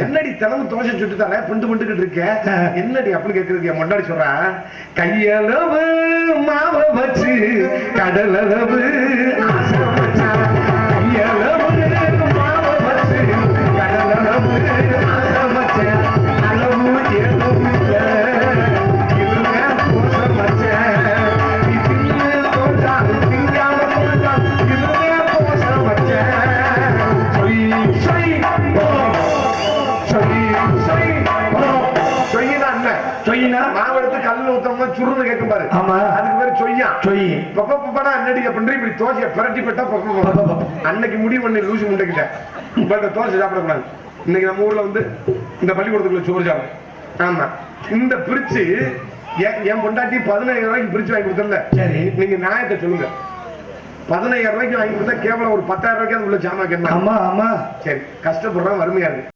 என்னடி தினமும் தோசை சுட்டு தர புண்டுகிட்டு இருக்க என்னடி அப்படின்னு கேட்கறதுக்கு முன்னாடி சொல்றேன் கையளவு மாவை வச்சு கடலளவு ஆசை வச்சா கையளவு மாவை வச்சு கடலளவு ஆசை வச்ச அளவு ஏதும் இல்லை மாவெடுத்து கல்லுல ஊத்தோம்னா சுருன்னு கேட்கும் பாரு. அதுக்கு பேரு சொய்யா. பப்படா என்னடி அப்படின்ற இப்படி தோசையை பிரட்டி பெட்டா பப்ப அன்னைக்கு முடிவு பண்ணி லூசி முண்டைக்கிட்ட இப்ப தோசை சாப்பிடக்கூடாது. இன்னைக்கு நம்ம ஊர்ல வந்து இந்த பள்ளிக்கூடத்துக்குள்ள சோறு சாப்பிடும். ஆமா இந்த பிரிச்சு என் பொண்டாட்டி 15,000 ரூபாய்க்கு பிரிச்சு வாங்கி கொடுத்தல. சரி நீங்க நியாயத்தை சொல்லுங்க. 15,000 ரூபாய்க்கு வாங்கி கொடுத்தா கேவலம் ஒரு 10,000 ரூபாய்க்கு உள்ள ஜாமா கேட்கலாம். ஆமா ஆமா சரி கஷ்டப்படுறோம் வறுமையா இருக்கு.